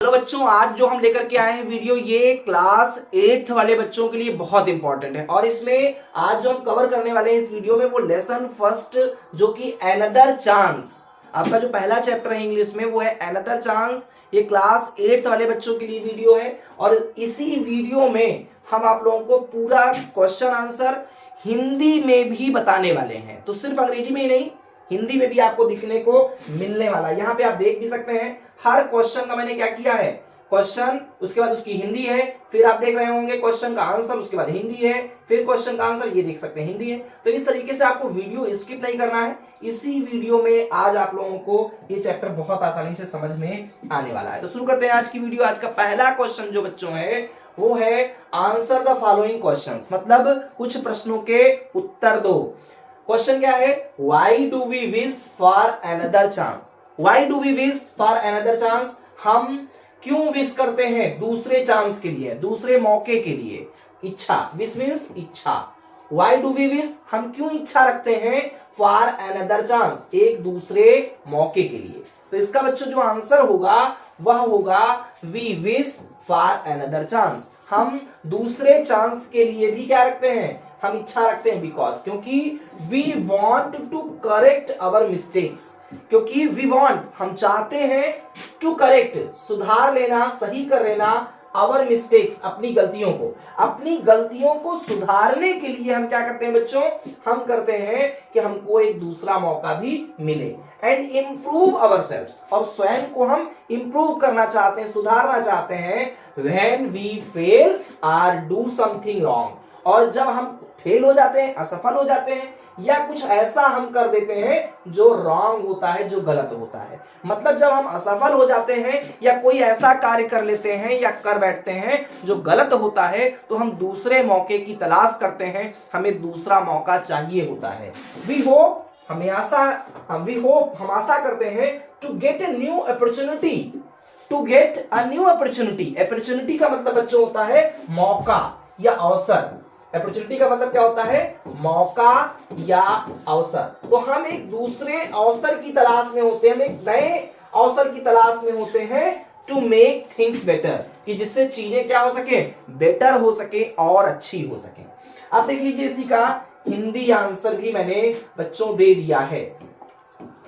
Hello बच्चों, आज जो हम लेकर के आए हैं वीडियो, ये क्लास 8th वाले बच्चों के लिए बहुत इंपॉर्टेंट है। और इसमें आज जो हम कवर करने वाले हैं इस वीडियो में वो लेसन फर्स्ट, जो कि अनदर चांस, आपका जो पहला चैप्टर है इंग्लिश में वो है अनदर चांस। ये क्लास 8th वाले बच्चों के लिए वीडियो है और इसी वीडियो में हम आप लोगों को पूरा क्वेश्चन आंसर हिंदी में भी बताने वाले हैं। तो सिर्फ अंग्रेजी में ही नहीं, हिंदी में भी आपको दिखने को मिलने वाला है। यहाँ पे आप देख भी सकते हैं हर क्वेश्चन का मैंने क्या किया है, क्वेश्चन उसके बाद उसकी हिंदी है, फिर आप देख रहे होंगे क्वेश्चन का आंसर, उसके बाद हिंदी है, फिर क्वेश्चन का आंसर, ये देख सकते हैं हिंदी है। तो इस तरीके से आपको वीडियो स्किप नहीं करना है। इसी वीडियो में आज आप लोगों को ये चैप्टर बहुत आसानी से समझ में आने वाला है। तो शुरू करते हैं आज की वीडियो। आज का पहला क्वेश्चन जो बच्चों है वो है आंसर द फॉलोइंग क्वेश्चंस, मतलब कुछ प्रश्नों के उत्तर दो। क्वेश्चन क्या है, why do we wish for another chance. Why do we wish for another chance, हम क्यों विश करते हैं दूसरे चांस के लिए, दूसरे मौके के लिए। इच्छा, विश मीन्स इच्छा। वाई डू वी विश, हम क्यों इच्छा रखते हैं फॉर अनदर चांस, एक दूसरे मौके के लिए। तो इसका बच्चों जो आंसर होगा वह होगा we wish for another chance. हम दूसरे चांस के लिए भी क्या रखते हैं, हम इच्छा रखते हैं। बिकॉज, क्योंकि we want to correct our mistakes, क्योंकि वी वॉन्ट, हम चाहते हैं, टू करेक्ट, सुधार लेना, सही कर लेना, अवर मिस्टेक्स, अपनी गलतियों को। अपनी गलतियों को सुधारने के लिए हम क्या करते हैं बच्चों, हम करते हैं कि हमको एक दूसरा मौका भी मिले। एंड इम्प्रूव अवर सेल्व्स, और स्वयं को हम इम्प्रूव करना चाहते हैं, सुधारना चाहते हैं। When we fail or do something wrong, और जब हम फेल हो जाते हैं, असफल हो जाते हैं, या कुछ ऐसा हम कर देते हैं जो रॉन्ग होता है, जो गलत होता है। मतलब जब हम असफल हो जाते हैं या कोई ऐसा कार्य कर लेते हैं या कर बैठते हैं जो गलत होता है, तो हम दूसरे मौके की तलाश करते हैं, हमें दूसरा मौका चाहिए होता है। वी होप, हमें आशा, हम आशा करते हैं to get a new opportunity, to get a new opportunity. Opportunity का मतलब बच्चों होता है मौका या अवसर। अपॉर्चुनिटी का मतलब क्या होता है, मौका या अवसर। तो हम एक दूसरे अवसर की तलाश में होते हैं, हम एक नए अवसर की तलाश में होते हैं, टू मेक थिंग्स बेटर, कि जिससे चीजें क्या हो सके, बेटर हो सके और अच्छी हो सके। अब देख लीजिए, इसी का हिंदी आंसर भी मैंने बच्चों दे दिया है।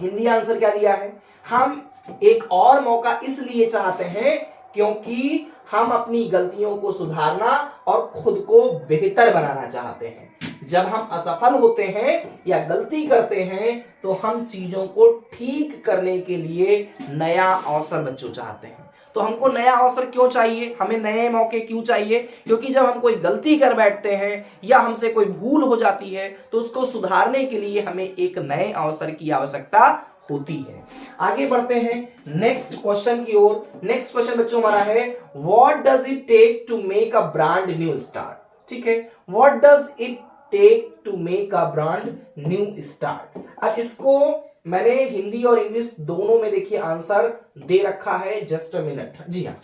हिंदी आंसर क्या दिया है, हम एक और मौका इसलिए चाहते हैं क्योंकि हम अपनी गलतियों को सुधारना और खुद को बेहतर बनाना चाहते हैं। जब हम असफल होते हैं या गलती करते हैं तो हम चीजों को ठीक करने के लिए नया अवसर बच्चों चाहते हैं। तो हमको नया अवसर क्यों चाहिए, हमें नए मौके क्यों चाहिए, क्योंकि जब हम कोई गलती कर बैठते हैं या हमसे कोई भूल हो जाती है तो उसको सुधारने के लिए हमें एक नए अवसर की आवश्यकता होती है। आगे बढ़ते हैं नेक्स्ट क्वेश्चन की ओर। नेक्स्ट क्वेश्चन बच्चों हमारा है, what does it take to make a brand new start. ठीक है, what does it take to make a brand new start. अब इसको मैंने हिंदी और इंग्लिश दोनों में देखिए आंसर दे रखा है, जस्ट अ मिनट। जी हाँ,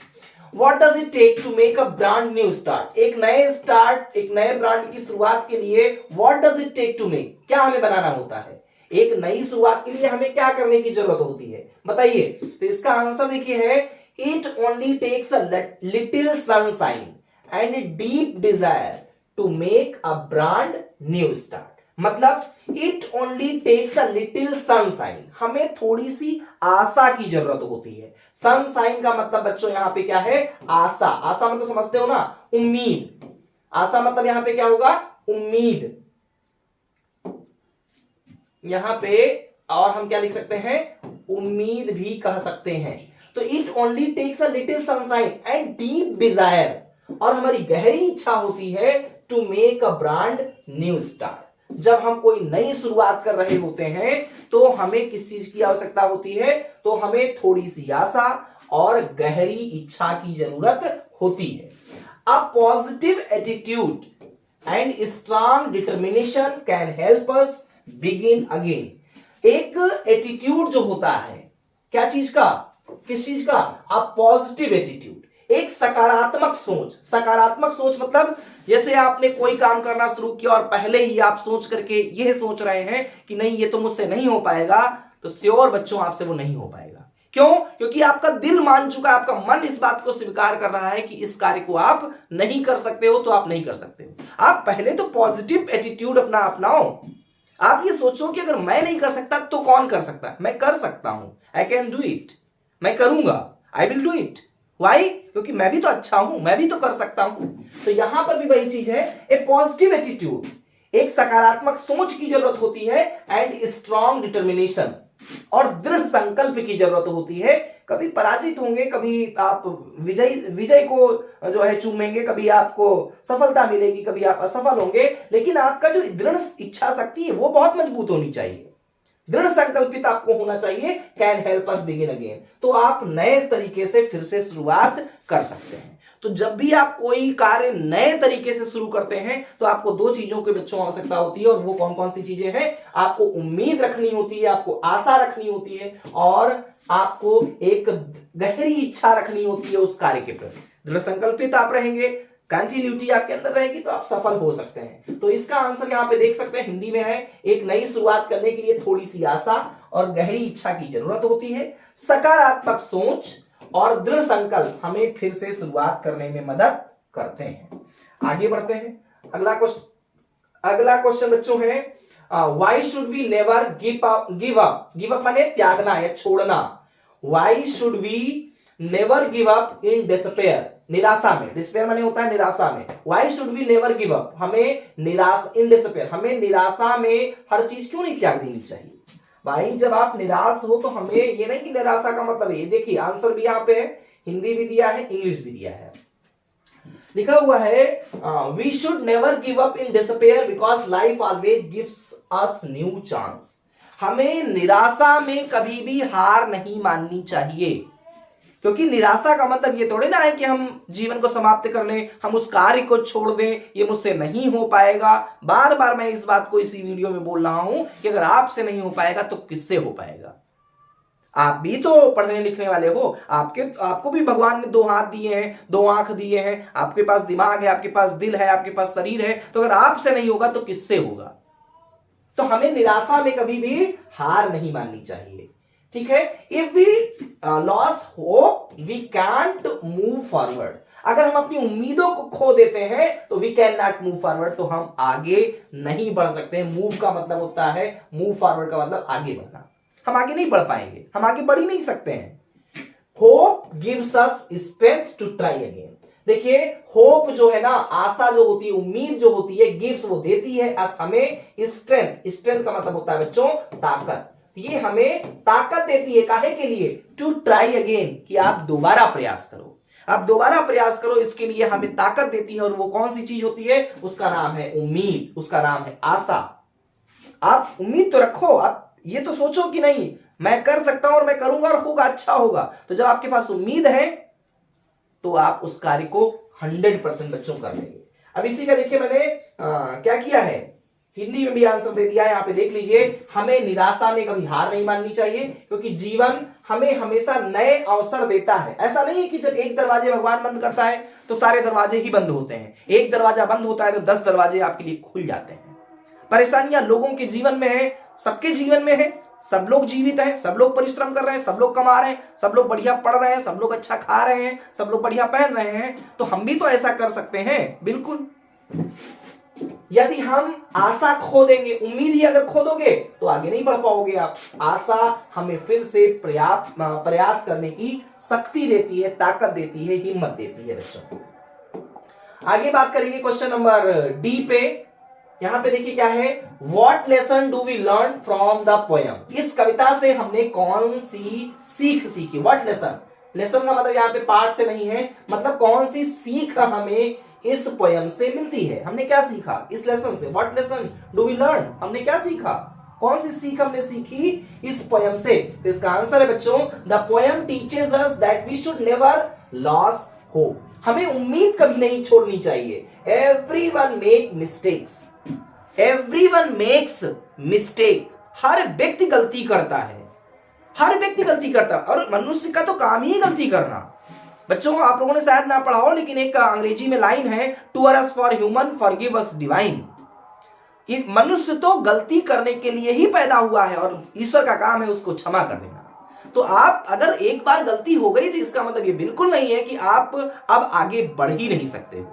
what does it take to make a brand new start, एक नए स्टार्ट, एक नए ब्रांड की शुरुआत के लिए what does it take to make, क्या हमें बनाना होता है, एक नई शुरुआत के लिए हमें क्या करने की जरूरत होती है, बताइए। तो इसका आंसर देखिए है, it only takes a little sunshine and deep desire to make a brand new start. मतलब it only takes a little sunshine, हमें थोड़ी सी आशा की जरूरत होती है। सनशाइन का मतलब बच्चों यहां पे क्या है, आशा। आशा मतलब समझते हो ना, उम्मीद। आशा मतलब यहां पे क्या होगा, उम्मीद। यहां पे और हम क्या लिख सकते हैं, उम्मीद भी कह सकते हैं। तो it only takes a little sunshine and deep desire, और हमारी गहरी इच्छा होती है to make a brand new start. जब हम कोई नई शुरुआत कर रहे होते हैं तो हमें किस चीज की आवश्यकता होती है, तो हमें थोड़ी सी आशा और गहरी इच्छा की जरूरत होती है। A positive attitude and strong determination can help us begin again. एक एटीट्यूड जो होता है, क्या चीज का, किस चीज का, अ पॉजिटिव एटीट्यूड, एक सकारात्मक सोच। सकारात्मक सोच मतलब जैसे आपने कोई काम करना शुरू किया और पहले ही आप सोच करके यह सोच रहे हैं कि नहीं ये तो मुझसे नहीं हो पाएगा, तो श्योर बच्चों आपसे वो नहीं हो पाएगा। क्यों? क्योंकि आपका दिल मान चुका है, आपका मन इस बात को स्वीकार कर रहा है कि इस कार्य को आप नहीं कर सकते हो, तो आप नहीं कर सकते हो। आप पहले तो पॉजिटिव एटीट्यूड अपना अपनाओ। आप ये सोचो कि अगर मैं नहीं कर सकता तो कौन कर सकता है? मैं कर सकता हूं, आई कैन डू इट, मैं करूंगा, I will do it. Why? क्योंकि मैं भी तो अच्छा हूं, मैं भी तो कर सकता हूं। तो यहां पर भी वही चीज है, ए पॉजिटिव एटीट्यूड, एक सकारात्मक सोच की जरूरत होती है, एंड स्ट्रॉन्ग डिटर्मिनेशन, और दृढ़ संकल्प की जरूरत होती है। कभी पराजित होंगे, कभी आप विजय को जो है चूमेंगे, कभी आपको सफलता मिलेगी, कभी आप असफल होंगे, लेकिन आपका जो दृढ़ इच्छा शक्ति है वो बहुत मजबूत होनी चाहिए, दृढ़ संकल्पित आपको होना चाहिए। Can help us begin again, तो आप नए तरीके से फिर से शुरुआत कर सकते हैं। तो जब भी आप कोई कार्य नए तरीके से शुरू करते हैं तो आपको दो चीजों के बच्चों आवश्यकता होती है, और वो कौन कौन सी चीजें हैं? आपको उम्मीद रखनी होती है, आपको आशा रखनी होती है, और आपको एक गहरी इच्छा रखनी होती है उस कार्य के प्रति। दृढ़ संकल्पित आप रहेंगे, कंटिन्यूटी आपके अंदर रहेगी, तो आप सफल हो सकते हैं। तो इसका आंसर यहाँ पे देख सकते हैं, हिंदी में है, एक नई शुरुआत करने के लिए थोड़ी सी आशा और गहरी इच्छा की जरूरत होती है। सकारात्मक सोच और दृढ़ संकल्प हमें फिर से शुरुआत करने में मदद करते हैं। आगे बढ़ते हैं। अगला क्वेश्चन बच्चों है, why should we never give up? Give up माने त्यागना या छोड़ना। Why should we never give up in despair? निराशा में। डिस्पेयर माने होता है निराशा में। Why should we never give up? हमें निराशा, इन डिस्पेयर, हमें निराशा में हर चीज क्यों नहीं त्याग देनी चाहिए? भाई जब आप निराश हो तो हमें ये नहीं कि निराशा का मतलब है, देखिए आंसर भी यहाँ पे है, हिंदी भी दिया है, इंग्लिश भी दिया है। लिखा हुआ है, we should never give up in despair because life always gives us new chance. हमें निराशा में कभी भी हार नहीं माननी चाहिए, क्योंकि निराशा का मतलब ये थोड़े ना है कि हम जीवन को समाप्त कर लें, हम उस कार्य को छोड़ दें, ये मुझसे नहीं हो पाएगा। बार बार मैं इस बात को इसी वीडियो में बोल रहा हूं कि अगर आपसे नहीं हो पाएगा तो किससे हो पाएगा? आप भी तो पढ़ने लिखने वाले हो, आपको भी भगवान ने दो हाथ दिए हैं, दो आंख दिए हैं, आपके पास दिमाग है, आपके पास दिल है, आपके पास शरीर है। तो अगर आपसे नहीं होगा तो किससे होगा? तो हमें निराशा में कभी भी हार नहीं माननी चाहिए, ठीक है। If we lose hope we can't move forward. अगर हम अपनी उम्मीदों को खो देते हैं तो we can not move forward, तो हम आगे नहीं बढ़ सकते। मूव का मतलब होता है, मूव फॉरवर्ड का मतलब आगे बढ़ना। हम आगे नहीं बढ़ पाएंगे, हम आगे बढ़ ही नहीं सकते हैं। Hope gives us strength to try again. देखिए होप जो है ना, आशा जो होती है, उम्मीद जो होती है, गिव्स वो देती है अस हमें स्ट्रेंथ। स्ट्रेंथ का मतलब होता है बच्चों ताकत। ये हमें ताकत देती है, काहे के लिए? टू ट्राई अगेन, कि आप दोबारा प्रयास करो, आप दोबारा प्रयास करो, इसके लिए हमें ताकत देती है। और वो कौन सी चीज होती है? उसका नाम है उम्मीद, उसका नाम है आशा। आप उम्मीद तो रखो, आप ये तो सोचो कि नहीं मैं कर सकता हूं और मैं करूंगा और होगा, अच्छा होगा। तो जब आपके पास उम्मीद है तो आप उस कार्य को 100% बच्चों कर लेंगे। अब इसी का देखिए मैंने क्या किया है, हिंदी में भी आंसर दे दिया है, यहां पे देख लीजिए। हमें निराशा में कभी हार नहीं माननी चाहिए, क्योंकि जीवन हमें हमेशा नए अवसर देता है। ऐसा नहीं है कि जब एक दरवाजे भगवान बंद करता है तो सारे दरवाजे ही बंद होते हैं। एक दरवाजा बंद होता है तो 10 दरवाजे आपके लिए खुल जाते हैं। परेशानियां लोगों के जीवन में है, सबके जीवन में है, सब लोग जीवित हैं, सब लोग परिश्रम कर रहे हैं, सब लोग कमा रहे हैं, सब लोग बढ़िया पढ़ रहे हैं, सब लोग अच्छा खा रहे हैं, सब लोग बढ़िया पहन रहे हैं। तो हम भी तो ऐसा कर सकते हैं, बिल्कुल। यदि हम आशा खो देंगे, उम्मीद ही अगर खो दोगे तो आगे नहीं बढ़ पाओगे आप। आशा हमें फिर से प्रयास करने की शक्ति देती है, ताकत देती है, हिम्मत देती है बच्चों। आगे बात करेंगे क्वेश्चन नंबर डी पे। यहां पे देखिए क्या है, what lesson do we learn from the poem? इस कविता से हमने कौन सी सीख सीखी? व्हाट लेसन, लेसन का मतलब यहाँ पे पाठ से नहीं है, मतलब कौन सी सीख हमें इस पोयम से मिलती है? हमने क्या सीखा इस लेसन से? What lesson do we learn, हमने क्या सीखा? कौन सी सीख हमने सीखी इस पोयम से? तो इसका आंसर है बच्चों, the poem teaches us that we should never loss hope. हमें उम्मीद कभी नहीं छोड़नी चाहिए। Everyone make mistakes, everyone makes mistake. हर व्यक्ति गलती करता है, हर व्यक्ति गलती करता है, और मनुष्य का तो काम ही गलती करना। बच्चों आप लोगों ने शायद ना पढ़ा हो, लेकिन एक अंग्रेजी में लाइन है, to us for human forgive us divine. मनुष्य तो गलती करने के लिए ही पैदा हुआ है और ईश्वर का काम है उसको क्षमा कर देना। तो आप अगर एक बार गलती हो गई तो इसका मतलब ये बिल्कुल नहीं है कि आप अब आगे बढ़ ही नहीं सकते हो,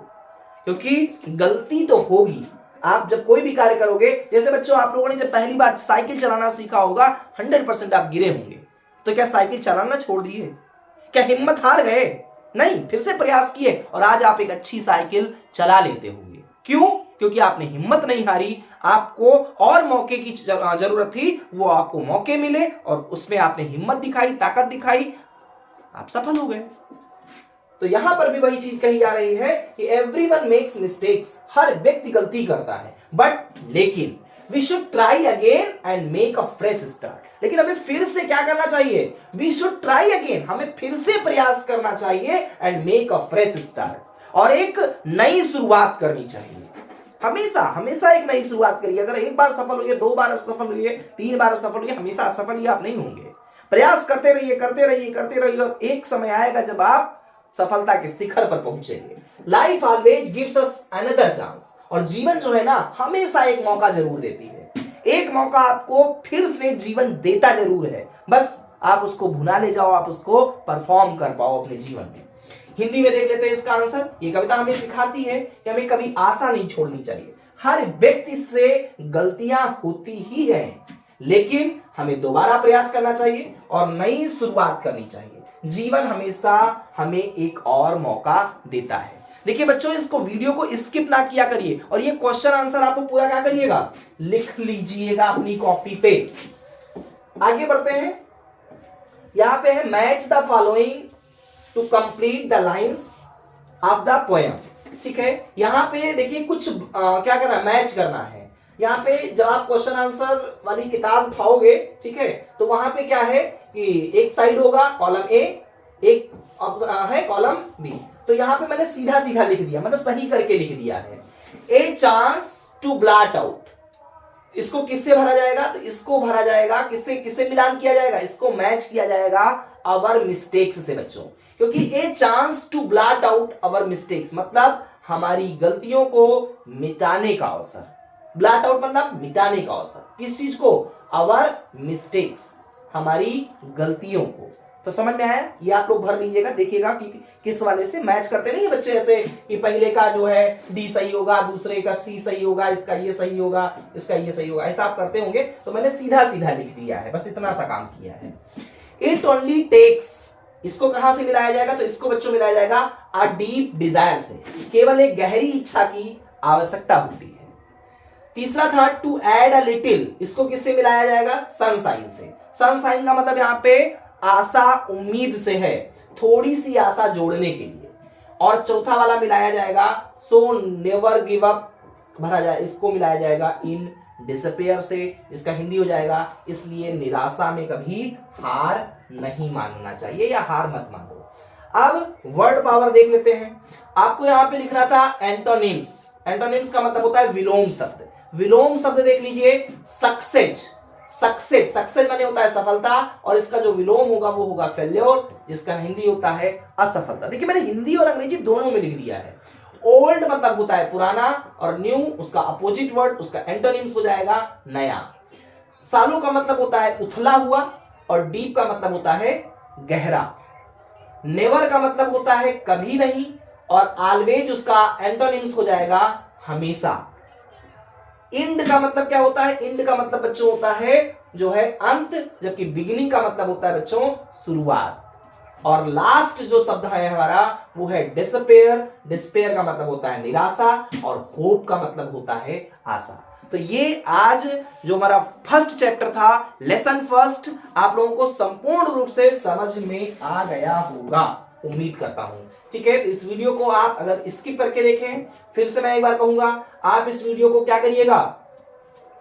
क्योंकि गलती तो होगी। आप जब कोई भी कार्य करोगे, जैसे बच्चों आप लोगों ने जब पहली बार साइकिल चलाना सीखा होगा, 100% आप गिरे होंगे। तो क्या साइकिल चलाना छोड़ दिए? क्या हिम्मत हार गए? नहीं, फिर से प्रयास किए और आज आप एक अच्छी साइकिल चला लेते होंगे। क्यों? क्योंकि आपने हिम्मत नहीं हारी, आपको और मौके की जरूरत थी, वो आपको मौके मिले और उसमें आपने हिम्मत दिखाई, ताकत दिखाई, आप सफल हो गए। तो यहां पर भी वही चीज कही जा रही है कि एवरीवन मेक्स मिस्टेक्स, हर व्यक्ति गलती करता है, लेकिन we should try again and make a fresh start. लेकिन हमें फिर से क्या करना चाहिए? वी शुड ट्राई अगेन, हमें फिर से प्रयास करना चाहिए, and make a fresh start, और एक नई शुरुआत करनी चाहिए। हमेशा हमेशा एक नई शुरुआत करिए। अगर एक बार सफल हुई, 2 बार असफल हुई, 3 बार असफल हुई, हमेशा असफल ही आप नहीं होंगे। प्रयास करते रहिए, करते रहिए, करते रहिए, और एक समय आएगा जब आप सफलता के शिखर पर पहुंचेंगे। Life always gives us another chance, और जीवन जो है ना, हमेशा एक मौका जरूर देती है। एक मौका आपको फिर से जीवन देता जरूर है, बस आप उसको भुना ले जाओ, आप उसको परफॉर्म कर पाओ अपने जीवन में। हिंदी में देख लेते हैं इसका आंसर। ये कविता हमें सिखाती है कि हमें कभी आशा नहीं छोड़नी चाहिए। हर व्यक्ति से गलतियां होती ही हैं, लेकिन हमें दोबारा प्रयास करना चाहिए और नई शुरुआत करनी चाहिए। जीवन हमेशा हमें एक और मौका देता है। देखिए बच्चों, इसको वीडियो को स्किप ना किया करिए, और ये क्वेश्चन आंसर आपको पूरा क्या करिएगा, लिख लीजिएगा अपनी कॉपी पे। आगे बढ़ते हैं। यहां पे है match the following to complete the lines of the poem. ठीक है, यहां पे देखिए कुछ क्या करना है, मैच करना है। यहाँ पे जब आप क्वेश्चन आंसर वाली किताब उठाओगे, ठीक है, तो वहां पे क्या है कि एक साइड होगा कॉलम ए, एक है कॉलम बी। तो यहाँ पे मैंने सीधा सीधा लिख दिया, मतलब सही करके लिख दिया है। A chance to blot out, इसको किससे भरा जाएगा? तो इसको भरा जाएगा किससे? किससे मिलान किया जाएगा? इसको मैच किया जाएगा अवर मिस्टेक्स से बच्चों, क्योंकि a chance to blot out our mistakes मतलब हमारी गलतियों को मिटाने का अवसर। ब्लॉट आउट मतलब मिटाने का अवसर। किस चीज को? अवर मिस्टेक्स, हमारी गलतियों को। तो समझ में आया? ये आप लोग भर लीजिएगा, देखिएगा कि किस वाले से मैच करते नहीं है बच्चे, ऐसे कि पहले का जो है डी सही होगा, दूसरे का सी सही होगा, इसका ये सही होगा, इसका ये सही होगा, ऐसा आप करते होंगे। तो मैंने सीधा सीधा लिख दिया है, बस इतना सा काम किया है। इट ओनली टेक्स, इसको कहां से मिलाया जाएगा? तो इसको बच्चों मिलाया जाएगा अ डीप डिजायर से, केवल एक गहरी इच्छा की आवश्यकता होती है। तीसरा था टू ऐड अ लिटिल, इसको किससे मिलाया जाएगा? सनशाइन से। सनशाइन का मतलब यहाँ पे आशा, उम्मीद से है, थोड़ी सी आशा जोड़ने के लिए। और चौथा वाला मिलाया जाएगा सो नेवर गिव अप, भरा जाए, इसको मिलाया जाएगा इन डिसअपियर से। इसका हिंदी हो जाएगा इसलिए निराशा में कभी हार नहीं मानना चाहिए, या हार मत मानो। अब वर्ड पावर देख लेते हैं। आपको यहां पे लिखना था एंटोनिम्स। एंटोनिम्स का मतलब होता है विलोम शब्द। विलोम शब्द देख लीजिए, सक्सेस। सक्सेस, सक्सेस माने होता है सफलता, और इसका जो विलोम होगा वो होगा फेल्योर, जिसका हिंदी होता है असफलता। देखिए मैंने हिंदी और अंग्रेजी दोनों में लिख दिया है। ओल्ड मतलब होता है पुराना, और न्यू उसका अपोजिट वर्ड, उसका एंटोनिम्स हो जाएगा नया। सालों का मतलब होता है उथला हुआ, और डीप का मतलब होता है गहरा। नेवर का मतलब होता है कभी नहीं, और ऑलवेज उसका एंटोनिम्स हो जाएगा हमेशा। इंड का मतलब क्या होता है? इंड का मतलब बच्चों होता है जो है अंत, जबकि बिगिनिंग का मतलब होता है बच्चों शुरुआत। और लास्ट जो शब्द है हमारा वो है डिसपेयर। डिसपेयर का मतलब होता है निराशा, और होप का मतलब होता है आशा। तो ये आज जो हमारा फर्स्ट चैप्टर था, लेसन फर्स्ट, आप लोगों को संपूर्ण रूप से समझ में आ गया होगा, उम्मीद करता हूं। ठीक है, तो इस वीडियो को आप अगर स्किप करके देखें, फिर से मैं एक बार कहूंगा, आप इस वीडियो को क्या करिएगा,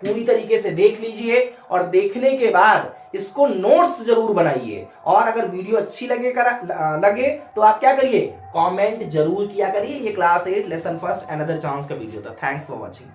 पूरी तरीके से देख लीजिए, और देखने के बाद इसको नोट्स जरूर बनाइए। और अगर वीडियो अच्छी लगे तो आप क्या करिए, कमेंट जरूर किया करिए। ये class 8 lesson first another chance का वीडियो था। Thanks for watching.